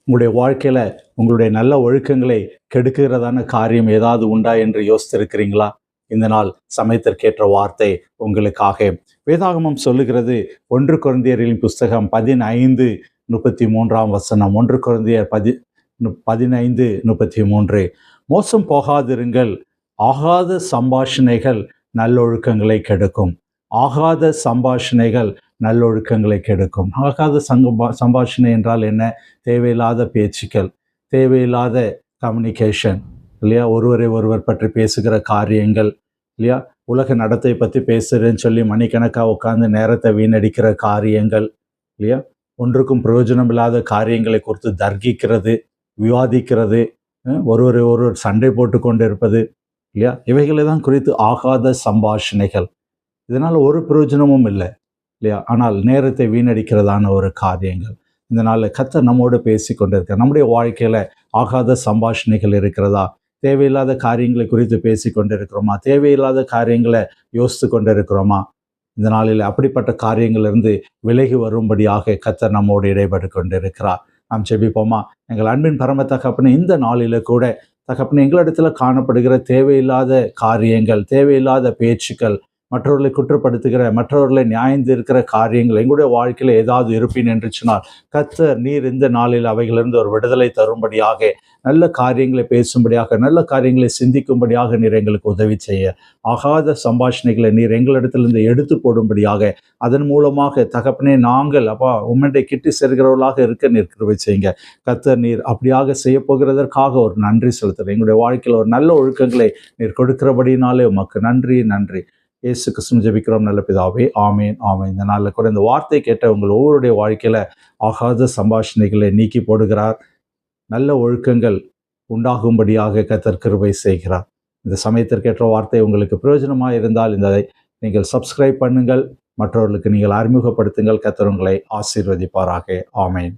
உங்களுடைய வாழ்க்கையில் உங்களுடைய நல்ல ஒழுக்கங்களை கெடுக்கிறதான காரியம் ஏதாவது உண்டா என்று யோசித்திருக்கிறீங்களா? இந்த நாள் சமயத்திற்கேற்ற வார்த்தை உங்களுக்காக. வேதாகமம் சொல்லுகிறது, 1 கொரிந்தியரின் புஸ்தகம் 15:33 1 கொரிந்தியர் 15:33. மோசம் போகாதிருங்கள், ஆகாத சம்பாஷணைகள் நல்லொழுக்கங்களை கெடுக்கும். ஆகாத சம்பாஷணைகள் நல்லொழுக்கங்களை கெடுக்கும். ஆகாத சம்பாஷணை என்றால் என்ன? தேவையில்லாத பேச்சுக்கள், தேவையில்லாத கம்யூனிகேஷன் இல்லையா? ஒருவரை ஒருவர் பற்றி பேசுகிற காரியங்கள் இல்லையா? உலக நடத்தை பற்றி பேசுகிறேன்னு சொல்லி மணிக்கணக்காக உட்கார்ந்து நேரத்தை வீணடிக்கிற காரியங்கள் இல்லையா? ஒன்றுக்கும் பிரயோஜனம் இல்லாத காரியங்களை குறித்து தர்க்கிக்கிறது, விவாதிக்கிறது, ஒருவரை ஒருவர் சண்டை போட்டு கொண்டு இருப்பது இல்லையா? இவைகளை தான் குறித்து ஆகாத சம்பாஷணைகள். இதனால் ஒரு பிரயோஜனமும் இல்லை இல்லையா? ஆனால் நேரத்தை வீணடிக்கிறதான ஒரு காரியங்கள். இந்த நாளில் கர்த்தர் நம்மோடு பேசி கொண்டிருக்க, நம்முடைய வாழ்க்கையில் ஆகாத சம்பாஷணைகள் இருக்கிறதா? தேவையில்லாத காரியங்களை குறித்து பேசி கொண்டிருக்கிறோமா? தேவையில்லாத காரியங்களை யோசித்து கொண்டிருக்கிறோமா? இந்த நாளில் அப்படிப்பட்ட காரியங்களிலிருந்து விலகி வரும்படியாக கர்த்தர் நம்மோடு இடைபட்டு கொண்டிருக்கிறார். நாம் ஜெபிப்போமா? எங்கள் அன்பின் பரம தகப்பனே, இந்த நாளில் கூட தகப்பனே, எங்களிடத்தில் காணப்படுகிற தேவையில்லாத காரியங்கள், தேவையில்லாத பேச்சுக்கள், மற்றவர்களை குற்றப்படுத்துகிற, மற்றவர்களை நியாயந்திருக்கிற காரியங்கள் எங்களுடைய வாழ்க்கையில் ஏதாவது இருப்பின் என்று சொன்னால், கர்த்தர் நீர் இந்த நாளில் அவைகளிலிருந்து ஒரு விடுதலை தரும்படியாக, நல்ல காரியங்களை பேசும்படியாக, நல்ல காரியங்களை சிந்திக்கும்படியாக நீர் எங்களுக்கு உதவி செய்ய, ஆகாத சம்பாஷணைகளை நீர் எங்களிடத்திலிருந்து எடுத்து போடும்படியாக, அதன் மூலமாக தகப்பனே நாங்கள் உம்முடைய கிட்டி சேர்கிறவர்களாக இருக்க நீர் கிருபை செய்யுங்க. கர்த்தர் நீர் அப்படியாக செய்ய போகிறதற்காக ஒரு நன்றி செலுத்துகிறேன். எங்களுடைய வாழ்க்கையில் ஒரு நல்ல ஒழுக்கங்களை நீர் கொடுக்கிறபடினாலே உமக்கு நன்றி. இயேசு கிறிஸ்துவின் ஜெபிக்கிறோம் நல்ல பிதாவே, ஆமேன் ஆமேன். இந்த நாளில் கூட இந்த வார்த்தை கேட்ட உங்கள் ஒவ்வொருடைய வாழ்க்கையில் ஆகாத சம்பாஷணைகளை நீக்கி போடுகிறார். நல்ல ஒழுக்கங்கள் உண்டாகும்படியாக கர்த்தர் கிருபை செய்கிறார். இந்த சமயத்திற்கேற்ற வார்த்தை உங்களுக்கு பிரயோஜனமாக இருந்தால் இதை நீங்கள் சப்ஸ்கிரைப் பண்ணுங்கள், மற்றவர்களுக்கு நீங்கள் அறிமுகப்படுத்துங்கள். கர்த்தர் உங்களை ஆசீர்வதிப்பாராக. ஆமேன்.